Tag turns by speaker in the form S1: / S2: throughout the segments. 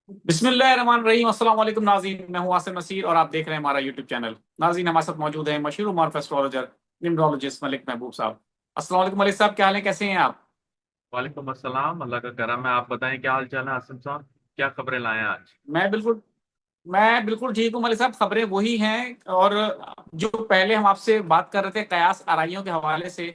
S1: बिस्मिल्लाहिर्रहमानिर्रहीम। अस्सलाम वालेकुम नाज़रीन, मैं हूं आसिम नसीर और आप देख रहे हैं हमारा यूट्यूब चैनल। नाज़रीन, हमारे साथ मौजूद है मशहूर मारूफ एस्ट्रोलॉजर न्यूमरोलॉजिस्ट मलिक महबूब साहब। अस्सलाम वालेकुम मलिक साहब, क्या हाल है, कैसे हैं आप?
S2: वालेकुम अस्सलाम। अल्लाह का करम है। आप बताएं क्या हाल चाल है आसिम साहब। क्या खबरें लाए हैं आज।
S1: मैं बिल्कुल मैं बिल्कुल ठीक हूँ मलिक साहब। खबरें वही हैं, और जो पहले हम आपसे बात कर रहे थे कयास आराइयों के हवाले से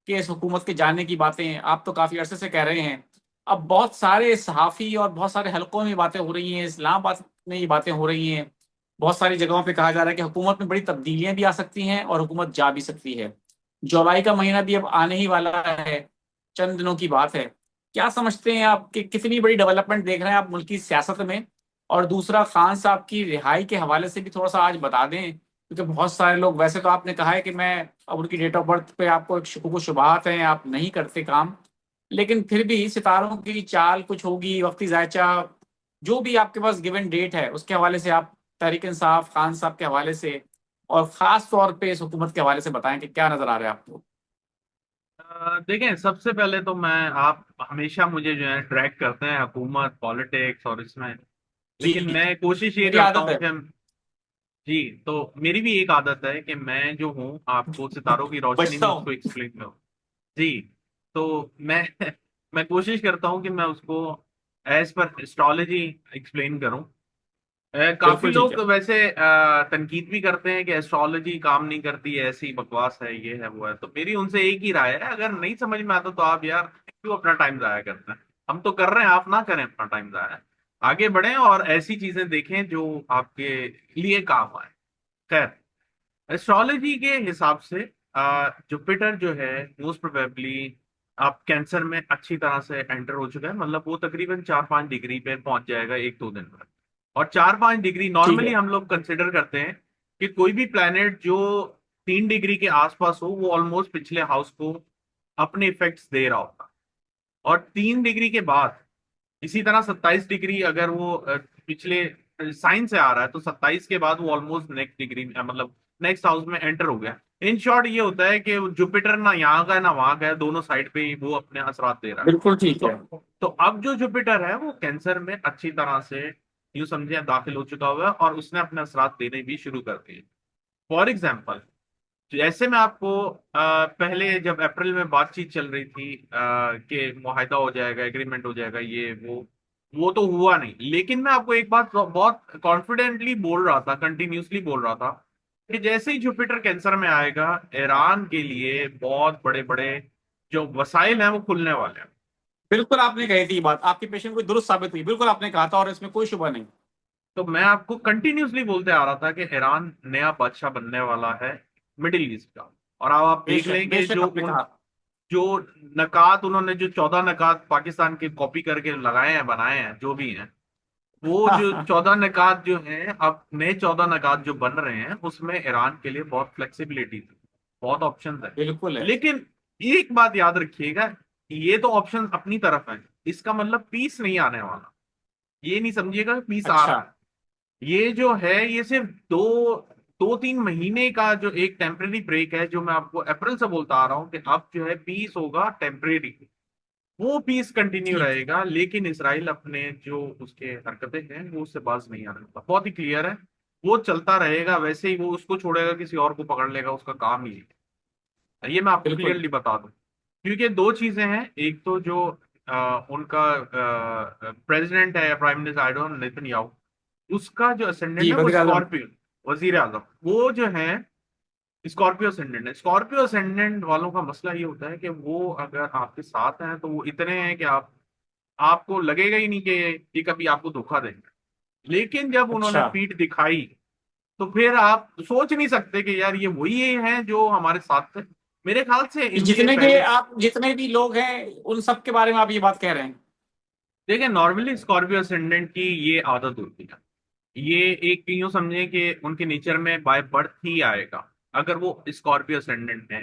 S1: कि इस हुकूमत के जाने की बातें आप तो काफी अरसे से कह रहे हैं। अब बहुत सारे सहाफ़ी और बहुत सारे हलकों में बातें हो रही हैं, इस्लामाबाद में ये बातें हो रही हैं। बहुत सारी जगहों पे कहा जा रहा है कि हुकूमत में बड़ी तब्दीलियां भी आ सकती हैं और हुकूमत जा भी सकती है। जुलाई का महीना भी अब आने ही वाला है, चंद दिनों की बात है। क्या समझते हैं आप कि कितनी बड़ी डेवलपमेंट देख रहे हैं आप मुल्क की सियासत में? और दूसरा, खान साहब की रिहाई के हवाले से भी थोड़ा सा आज बता दें, क्योंकि बहुत सारे लोग, वैसे तो आपने कहा है कि मैं अब उनकी डेट ऑफ बर्थ पे आपको एक शुकुर शुबहात हैं, आप नहीं करते काम, लेकिन फिर भी सितारों की चाल कुछ होगी, वक्ती जायचा, जो भी आपके पास गिवन डेट है उसके हवाले से आप तहरीक इंसाफ खान साहब के हवाले से और खास तौर पे इस हुकूमत के हवाले से बताएं कि क्या नजर आ रहा है आपको।
S2: देखें, सबसे पहले तो मैं आप हमेशा मुझे जो है ट्रैक करते हैं हुकूमत पॉलिटिक्स और इसमें।
S1: जी,
S2: लेकिन मैं कोशिश ये
S1: मेरी
S2: करता
S1: आदत
S2: हूँ
S1: है।
S2: कि जी, तो मेरी भी एक आदत है कि मैं जो हूँ आपको सितारों की रोशनी
S1: बचता
S2: में
S1: हूँ।
S2: उसको एक्सप्लेन करूँ। जी, तो मैं मैं कोशिश करता हूँ कि मैं उसको एज पर एस्ट्रोलॉजी एक्सप्लेन करूँ। काफी
S1: बिल्कुल ठीक
S2: लोग
S1: है।
S2: वैसे तनकीद भी करते हैं कि एस्ट्रोलॉजी काम नहीं करती है, ऐसी बकवास है, ये है वो है। तो मेरी उनसे एक ही राय है, अगर नहीं समझ में आता तो आप यार क्यों अपना टाइम जाया करते हैं। हम तो कर रहे हैं, आप ना करें अपना टाइम जाया। आगे बढ़ें और ऐसी चीजें देखें जो आपके लिए काम आए। खैर, एस्ट्रोलॉजी के हिसाब से जुपिटर जो है मोस्ट प्रोबेबली आप कैंसर में अच्छी तरह से एंटर हो चुका है। मतलब वो तकरीबन 4-5 डिग्री पे पहुंच जाएगा 1-2 दिन में। और 4-5 डिग्री
S1: ठीक
S2: नॉर्मली
S1: है।
S2: हम लोग कंसिडर करते हैं कि कोई भी प्लेनेट जो 3 डिग्री के आसपास हो वो ऑलमोस्ट पिछले हाउस को अपने इफेक्ट्स दे रहा होता। और 3 डिग्री के बाद इसी तरह 27 डिग्री अगर वो पिछले साइन से आ रहा है तो 27 के बाद वो ऑलमोस्ट नेक्स्ट डिग्री मतलब नेक्स्ट हाउस में एंटर हो गया। इन शॉर्ट ये होता है कि जुपिटर ना यहाँ का है ना वहां का है, दोनों साइड पे ही वो अपने असरात दे रहा है।
S1: बिल्कुल ठीक है।
S2: तो अब जो जुपिटर है वो कैंसर में अच्छी तरह से यूं समझे दाखिल हो चुका हुआ है और उसने अपने असरात देने भी शुरू कर दिए। फॉर एग्जाम्पल, जैसे मैं आपको पहले जब अप्रैल में बातचीत चल रही थी कि मुआहदा हो जाएगा, एग्रीमेंट हो जाएगा, ये वो तो हुआ नहीं। लेकिन मैं आपको एक बात बहुत कॉन्फिडेंटली बोल रहा था, कंटिन्यूसली बोल रहा था कि जैसे ही जुपिटर कैंसर में आएगा, ईरान के लिए बहुत बड़े बड़े जो वसाइल हैं वो खुलने वाले हैं।
S1: बिल्कुल आपने कही थी ये बात, आपकी पेशेंट को दुरुस्त साबित हुई, बिल्कुल आपने कहा था और इसमें कोई शुबह नहीं।
S2: तो मैं आपको कंटिन्यूसली बोलते आ रहा था कि ईरान नया बादशाह बनने वाला है मिडिल ईस्ट का। और अब आप देख
S1: बेशक
S2: लेंगे
S1: बेशक आपने कहा।
S2: जो नकात उन्होंने जो 14 नकात पाकिस्तान के कॉपी करके लगाए हैं, बनाए हैं, जो भी हैं, वो जो 14 नकात जो हैं, अब नए 14 नकात जो बन रहे हैं उसमें ईरान के लिए बहुत फ्लेक्सिबिलिटी थी, बहुत ऑप्शंस है।
S1: बिल्कुल है।
S2: लेकिन एक बात याद रखिएगा, ये तो ऑप्शन अपनी तरफ है, इसका मतलब पीस नहीं आने वाला। ये नहीं समझिएगा पीस आ
S1: अच्छा।
S2: रहा है। ये जो है ये सिर्फ 2-3 महीने का जो एक टेम्परेरी ब्रेक है, जो मैं आपको अप्रैल से बोलता आ रहा हूँ कि अब जो है पीस होगा टेम्परेरी। वो पीस कंटिन्यू
S1: ठीक है।
S2: रहेगा, लेकिन इसराइल अपने जो उसके हरकतें हैं वो उससे बाज नहीं आने वाला, बहुत ही क्लियर है। वो चलता रहेगा वैसे ही, वो उसको छोड़ेगा किसी और को पकड़ लेगा, उसका काम ही है। ये मैं आपको
S1: बिल्कुल।
S2: क्लियरली बता दूं। क्योंकि दो चीजें हैं, एक तो जो उनका प्रेसिडेंट है या prime minister, I don't, Netanyahu, उसका जो असेंडेंट
S1: जी,
S2: है वो
S1: वजीर आजम।
S2: स्कॉर्पियो, वजीर आजम, वो जो है स्कॉर्पियो असेंडेंट है। स्कॉर्पियो असेंडेंट वालों का मसला ये होता है कि वो अगर आपके साथ हैं तो वो इतने हैं कि आपको लगेगा ही नहीं कि ये कभी आपको धोखा देंगे। लेकिन जब उन्होंने
S1: अच्छा।
S2: पीठ दिखाई तो फिर आप सोच नहीं सकते कि यार ये वही हैं जो हमारे साथ थे। मेरे ख्याल से
S1: कि
S2: इनके
S1: जितने के
S2: पहले,
S1: आप जितने भी लोग हैं उन सब के बारे में आप ये बात कह रहे हैं?
S2: देखिए, नॉर्मली स्कॉर्पियो असेंडेंट की ये आदत होती है। ये एक यूं समझे कि उनके नेचर में बाय बर्थ ही आएगा अगर वो स्कॉर्पियो असेंडेंट है।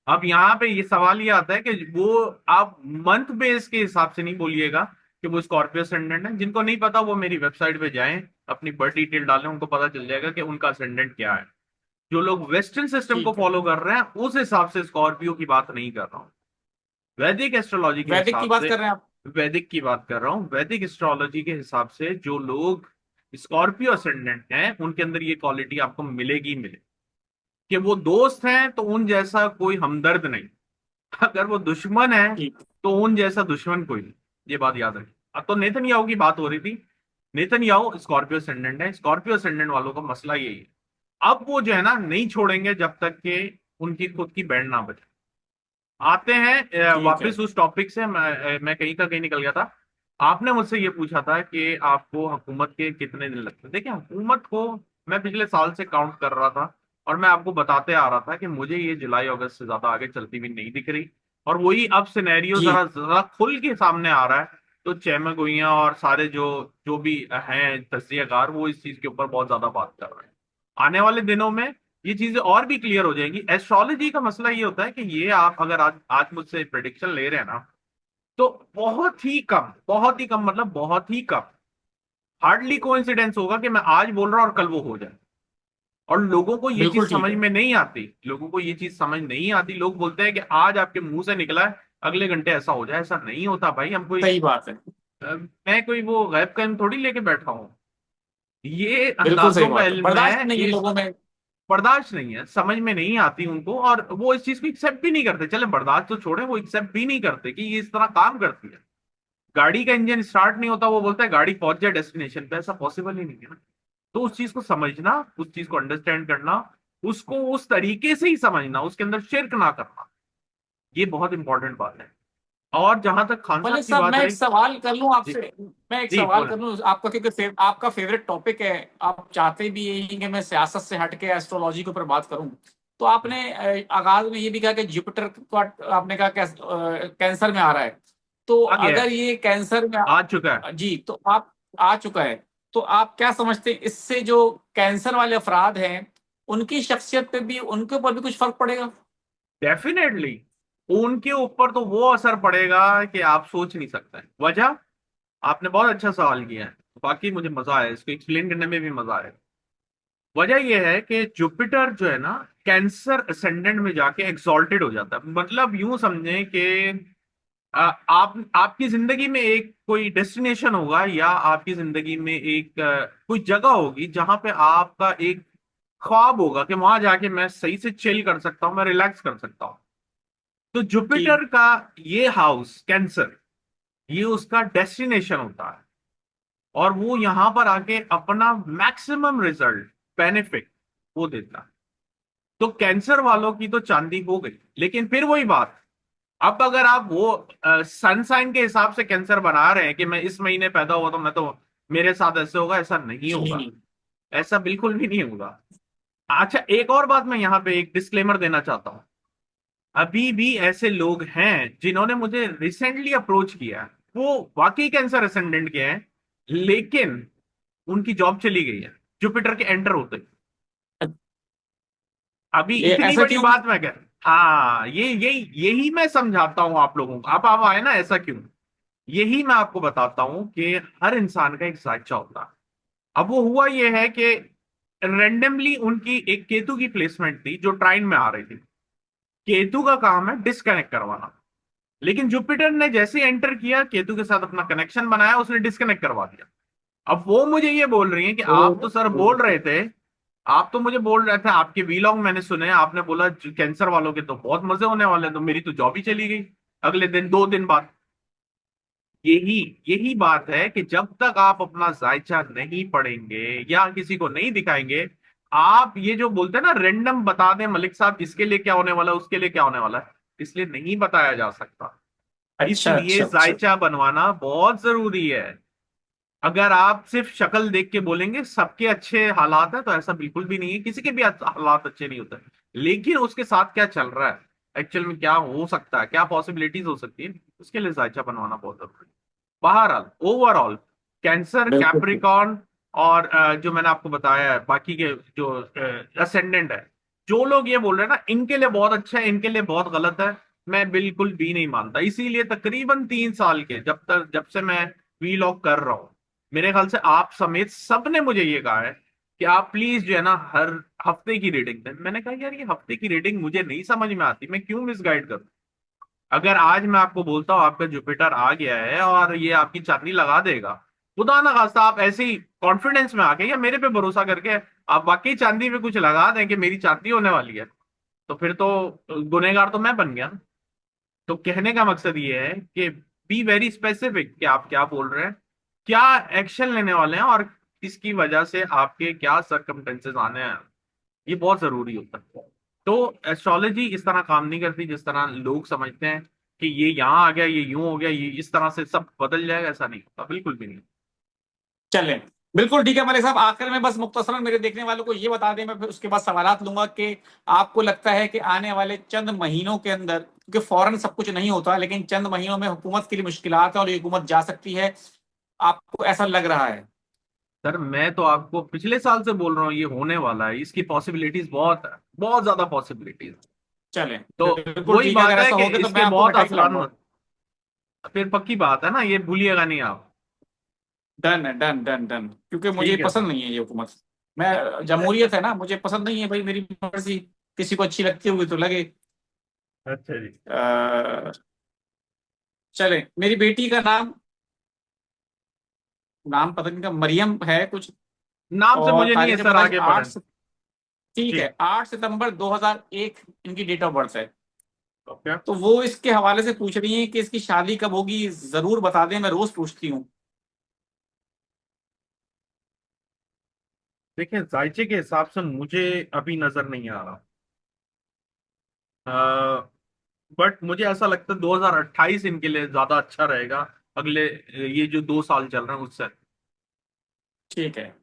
S2: अब यहाँ पे ये सवाल ये आता है कि वो आप मंथ बेस के हिसाब से नहीं बोलिएगा कि वो स्कॉर्पियो असेंडेंट है। जिनको नहीं पता वो मेरी वेबसाइट पे जाएं, अपनी बर्थ डिटेल डालें, उनको पता चल जाएगा कि उनका असेंडेंट क्या है। जो लोग वेस्टर्न सिस्टम को
S1: ठीक है।
S2: फॉलो कर रहे हैं उस हिसाब से स्कॉर्पियो की बात नहीं कर रहा हूँ। वैदिक एस्ट्रोलॉजी के
S1: वैदिक की
S2: हिसाब
S1: बात
S2: से,
S1: कर रहे हैं आप?
S2: वैदिक की बात कर रहा हूँ। वैदिक एस्ट्रोलॉजी के हिसाब से जो लोग स्कॉर्पियो असेंडेंट हैं उनके अंदर ये क्वालिटी आपको मिलेगी मिले, कि वो दोस्त हैं तो उन जैसा कोई हमदर्द नहीं, अगर वो दुश्मन है
S1: ठीक।
S2: तो उन जैसा दुश्मन कोई नहीं। ये बात याद रखिए। अब तो नेतन्याहू की बात हो रही थी, नेतन्याहू स्कॉर्पियो असेंडेंट है। स्कॉर्पियो असेंडेंट वालों का मसला यही है, अब वो जो है ना नहीं छोड़ेंगे जब तक कि उनकी खुद की बैंड ना बचे। आते हैं
S1: ठीक है।
S2: वापस उस टॉपिक से। मैं कहीं का कहीं निकल गया था। आपने मुझसे ये पूछा था कि आपको हुकूमत के कितने दिन लगते हैं। देखिए, हुकूमत को मैं पिछले साल से काउंट कर रहा था, और मैं आपको बताते आ रहा था कि मुझे ये जुलाई अगस्त से ज्यादा आगे चलती हुई नहीं दिख रही। और वही अब सिनेरियो
S1: जी।
S2: जरा जरा खुल के सामने आ रहा है। तो चैमगोइयां और सारे जो जो भी हैं तज्जियाकार, वो इस चीज के ऊपर बहुत ज्यादा बात कर रहे हैं। आने वाले दिनों में ये चीजें और भी क्लियर हो जाएंगी। एस्ट्रोलॉजी का मसला ये होता है कि ये आप अगर आज आज मुझसे प्रिडिक्शन ले रहे हैं ना, तो बहुत ही कम मतलब बहुत ही कम, हार्डली कोइंसिडेंस होगा कि मैं आज बोल रहा हूं और कल वो हो जाए। और लोगों को ये
S1: बिल्कुल
S2: चीज
S1: ठीक
S2: समझ
S1: है।
S2: में नहीं आती, लोगों को ये चीज समझ नहीं आती। लोग बोलते हैं कि आज आपके मुंह से निकला है, अगले घंटे ऐसा हो जाए। ऐसा नहीं होता भाई। हम कोई
S1: सही बात है।
S2: मैं कोई वो गैब का इल्म थोड़ी लेके बैठा हूं। ये
S1: बिल्कुल सही
S2: अंदाजों का
S1: बात है,
S2: इल्म
S1: बर्दाश्त
S2: है।
S1: नहीं है
S2: इस
S1: लोगों में।
S2: बर्दाश्त नहीं है, समझ में नहीं आती उनको, और वो इस चीज को एक्सेप्ट भी नहीं करते। चले बर्दाश्त तो छोड़े, वो एक्सेप्ट भी नहीं करते कि ये इस तरह काम करती है। गाड़ी का इंजन स्टार्ट नहीं होता, वो बोलता है गाड़ी पहुंच जाए डेस्टिनेशन पे। ऐसा पॉसिबल ही नहीं है ना। तो उस चीज को समझना, उस चीज को अंडरस्टैंड करना, उसको उस तरीके से ही समझना, उसके अंदर शिरक ना करना, ये बहुत इंपॉर्टेंट बात है। और जहां तक खान
S1: मलिक
S2: साहब की
S1: साहब,
S2: बात
S1: मैं एक
S2: रही।
S1: सवाल कर लूं
S2: जी।
S1: आपसे। मैं एक
S2: जी
S1: सवाल
S2: बोले।
S1: कर लूं आपका, क्योंकि आपका फेवरेट टॉपिक है। आप चाहते भी यही कि मैं सियासत से हटके एस्ट्रोलॉजी के ऊपर बात करूं। तो आपने आगाज में ये भी कहा कि जुपिटर का, आपने कहा कैंसर में आ रहा है। तो
S2: आ गया
S1: अगर
S2: है,
S1: ये कैंसर में
S2: आ चुका है।
S1: जी, तो आप आ चुका है। तो आप क्या समझते हैं, इससे जो कैंसर वाले अफराद हैं उनकी शख्सियत पे भी, उनके ऊपर भी कुछ फर्क पड़ेगा?
S2: डेफिनेटली उनके ऊपर तो वो असर पड़ेगा कि आप सोच नहीं सकते। वजह, आपने बहुत अच्छा सवाल किया है। बाकी मुझे मजा आया, इसको एक्सप्लेन करने में भी मजा आया। वजह यह है कि जुपिटर जो है ना, कैंसर असेंडेंट में जाके एक्सॉल्टेड हो जाता है। मतलब यूं समझें कि आप आपकी जिंदगी में एक कोई डेस्टिनेशन होगा, या आपकी जिंदगी में एक कोई जगह होगी जहां पे आपका एक ख्वाब होगा कि वहां जाके मैं सही से चिल कर सकता हूं, मैं रिलैक्स कर सकता हूं। तो
S1: ठीक।
S2: जुपिटर का ये हाउस कैंसर, ये उसका डेस्टिनेशन होता है। और वो यहां पर आके अपना मैक्सिमम रिजल्ट, बेनिफिट वो देता है। तो कैंसर वालों की तो चांदी हो गई। लेकिन फिर वही बात, अब अगर आप वो सन साइन के हिसाब से कैंसर बना रहे हैं कि मैं इस महीने पैदा हुआ तो मैं तो मेरे साथ ऐसे होगा, ऐसा नहीं होगा।
S1: जी।
S2: ऐसा बिल्कुल भी नहीं होगा। अच्छा, एक और बात मैं यहाँ पे एक डिस्क्लेमर देना चाहता हूँ। अभी भी ऐसे लोग हैं जिन्होंने मुझे रिसेंटली अप्रोच किया है, वो वाकई कैंसर असेंडेंट के हैं, लेकिन उनकी जॉब चली गई है जुपिटर के एंटर होते ही। अभी
S1: ये
S2: इतनी
S1: ऐसा
S2: बड़ी
S1: क्यों?
S2: बात मैं कह, हाँ, ये यही यही मैं समझाता हूं आप लोगों को। अब आप आए ना, ऐसा क्यों, यही मैं आपको बताता हूं कि हर इंसान का एक साइचा होता है। अब वो हुआ ये है कि रेंडमली उनकी एक केतु की प्लेसमेंट थी जो ट्राइन में आ रही थी। केतु का काम है डिस्कनेक्ट करवाना, लेकिन जुपिटर ने जैसे एंटर किया, केतु के साथ अपना कनेक्शन बनाया, उसने डिस्कनेक्ट करवा दिया। अब वो मुझे ये बोल रही है कि
S1: ओ,
S2: आप तो सर बोल रहे थे, आप तो मुझे बोल रहे थे, आपके वीलॉग मैंने सुने, आपने बोला कैंसर वालों के तो बहुत मजे होने वाले हैं, तो मेरी तो जॉब ही चली गई अगले दिन, 2 दिन बाद। यही यही बात है कि जब तक आप अपना जायचा नहीं पढ़ेंगे या किसी को नहीं दिखाएंगे, आप ये जो बोलते हैं ना रेंडम बता दें मलिक साहब इसके लिए क्या होने वाला है, उसके लिए क्या होने वाला है, इसलिए नहीं बताया जा सकता।
S1: अच्छा
S2: इसलिए
S1: अच्छा अच्छा।
S2: जायचा बनवाना बहुत जरूरी है। अगर आप सिर्फ शक्ल देख के बोलेंगे सबके अच्छे हालात है, तो ऐसा बिल्कुल भी नहीं है। किसी के भी हालात अच्छे नहीं होते, लेकिन उसके साथ क्या चल रहा है, एक्चुअल में क्या हो सकता है, क्या पॉसिबिलिटीज हो सकती है, उसके लिए जायचा बनवाना बहुत जरूरी है। बहरहाल ओवरऑल कैंसर,
S1: बिल्कुल ठीक।
S2: कैप्रिकॉर्न और जो मैंने आपको बताया है बाकी के जो असेंडेंट है, जो लोग ये बोल रहे हैं ना इनके लिए बहुत अच्छा है, इनके लिए बहुत गलत है, मैं बिल्कुल भी नहीं मानता। इसीलिए तकरीबन 3 साल के जब से मैं वीलॉग कर रहा हूँ, मेरे ख्याल से आप समेत सब ने मुझे ये कहा है कि आप प्लीज जो है ना हर हफ्ते की रीडिंग दें। मैंने कहा यार, ये हफ्ते की रीडिंग मुझे नहीं समझ में आती, मैं क्यों मिसगाइड करूं। अगर आज मैं आपको बोलता हूँ आपका जुपिटर आ गया है और ये आपकी चांदी लगा देगा, खुदा ना खास्ता आप ऐसे ही कॉन्फिडेंस में आके या मेरे पे भरोसा करके आप वाकई चांदी में कुछ लगा दें कि मेरी चांदी होने वाली है, तो फिर तो गुनहगार तो मैं बन गया ना। तो कहने का मकसद ये है कि बी वेरी स्पेसिफिक कि आप क्या बोल रहे हैं, क्या एक्शन लेने वाले हैं, और इसकी वजह से आपके क्या सरकमटेंसेस आने हैं, ये बहुत जरूरी होता है। तो एस्ट्रोलॉजी इस तरह काम नहीं करती जिस तरह लोग समझते हैं कि ये यहाँ आ गया, ये यूं हो गया, ये इस तरह से सब बदल जाएगा, ऐसा नहीं होता, बिल्कुल भी नहीं।
S1: चलें, बिल्कुल ठीक है मलिक साहब। आखिर में बस मुख्तसरन मेरे देखने वालों को ये बता दें, मैं फिर उसके बाद सवालात लूंगा, कि आपको लगता है कि आने वाले चंद महीनों के अंदर, क्योंकि फौरन सब कुछ नहीं होता, लेकिन चंद महीनों में हुकूमत के लिए मुश्किलात है और ये हुकूमत जा सकती है, आपको ऐसा लग रहा है?
S2: सर मैं तो आपको पिछले साल से बोल रहा हूँ ये होने वाला है, इसकी पॉसिबिलिटीज बहुत है, बहुत ज्यादा पॉसिबिलिटीज।
S1: चलें,
S2: तो
S1: बिल्कुल
S2: वही
S1: ठीक है,
S2: बात
S1: अगर
S2: है
S1: ऐसा
S2: कि
S1: हो गया तो मैं
S2: इसके
S1: आपको
S2: बहुत
S1: मिठाई
S2: आसान,
S1: खिलाऊंगा।
S2: फिर पक्की बात है ना, ये भूलिएगा नहीं आप।
S1: डन है, डन डन डन, क्योंकि मुझे
S2: ठीक है सर।
S1: पसंद नहीं है ये हुकूमत। मैं, जमहूरियत है ना, मुझे पसंद नहीं है भाई, मेरी मर्जी, किसी को अच्छी लगती होगी तो लगे।
S2: अच्छा जी।
S1: अ, चले, मेरी बेटी का नाम, नाम पता नहीं, का मरियम है कुछ,
S2: नाम से
S1: और
S2: मुझे नहीं है
S1: तारीख
S2: सर,
S1: पैदाइश
S2: आगे बढ़े।
S1: 8, ठीक
S2: जी।
S1: है, 8 सितंबर 2001 इनकी डेट ऑफ बर्थ है।
S2: ओके।
S1: तो वो इसके हवाले से पूछ रही है कि इसकी शादी कब होगी, जरूर बता दें, मैं रोज पूछती हूँ।
S2: देखिए जायचे के हिसाब से मुझे अभी नजर नहीं आ रहा, बट मुझे ऐसा लगता है 2028 इनके लिए ज्यादा अच्छा रहेगा, अगले ये जो 2 साल चल रहे हैं उससे।
S1: ठीक है,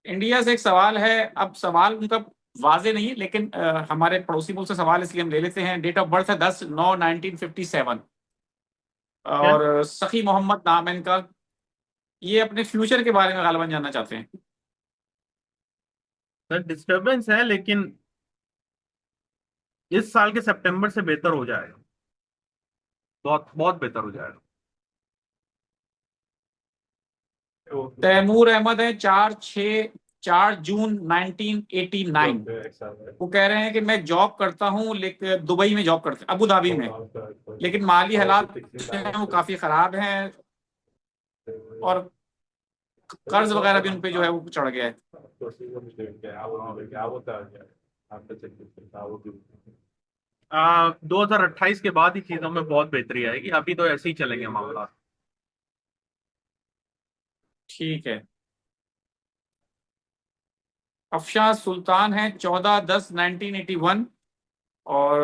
S1: इंडिया से एक सवाल है। अब सवाल उनका वाजे नहीं है, लेकिन हमारे पड़ोसी मुल्क से सवाल इसलिए हम ले लेते हैं। डेट ऑफ बर्थ है 10/9/1957,
S2: क्या
S1: और सखी मोहम्मद नाम है इनका। ये अपने फ्यूचर के बारे में गालिबा जानना चाहते हैं।
S2: सर, डिस्टरबेंस है लेकिन इस साल के सितंबर से बेहतर हो जाएगा, बहुत बहुत बेहतर हो जाएगा।
S1: तैमूर अहमद है, 4 जून 1989। वो कह रहे हैं कि मैं जॉब करता हूँ, लेकिन दुबई में जॉब करते, अबू धाबी में, लेकिन माली हालात जो हैं वो काफी खराब हैं, और कर्ज वगैरह भी उन पे जो है वो चढ़ गया है।
S2: 2028 के बाद ही चीजों में बहुत बेहतरी आएगी, अभी तो ऐसे ही चलेंगे मामला।
S1: ठीक है, अफशां सुल्तान है, 14/10/1981, और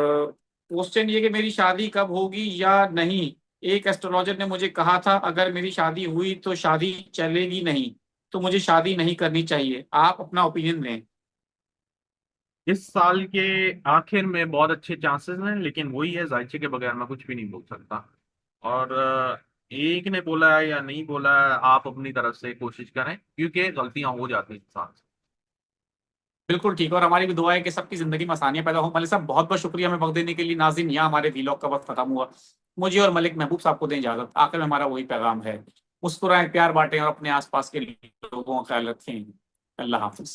S1: क्वेश्चन ये कि मेरी शादी कब होगी या नहीं। एक एस्ट्रोलॉजर ने मुझे कहा था अगर मेरी शादी हुई तो शादी चलेगी नहीं, तो मुझे शादी नहीं करनी चाहिए, आप अपना ओपिनियन दें।
S2: इस साल के आखिर में बहुत अच्छे चांसेस हैं, लेकिन वही है, जायचे के बगैर मैं कुछ भी नहीं बोल सकता। और एक ने बोला है या नहीं बोला है, आप अपनी तरफ से कोशिश करें, क्योंकि गलतियां हो जाती हैं इंसान से।
S1: बिल्कुल ठीक है, और हमारी भी दुआ है कि सबकी जिंदगी में आसानियां पैदा हो। मलिक साहब बहुत बहुत शुक्रिया हमें वक्त देने के लिए। नाज़रीन, यहाँ हमारे वीलॉग का वक्त खत्म हुआ। मुझे और मलिक महबूब साहब को दें इजाजत। आखिर में हमारा वही पैगाम है, मुस्कुराएं, प्यार बांटें और अपने आसपास के लोगों का ख्याल रखें। अल्लाह हाफिज।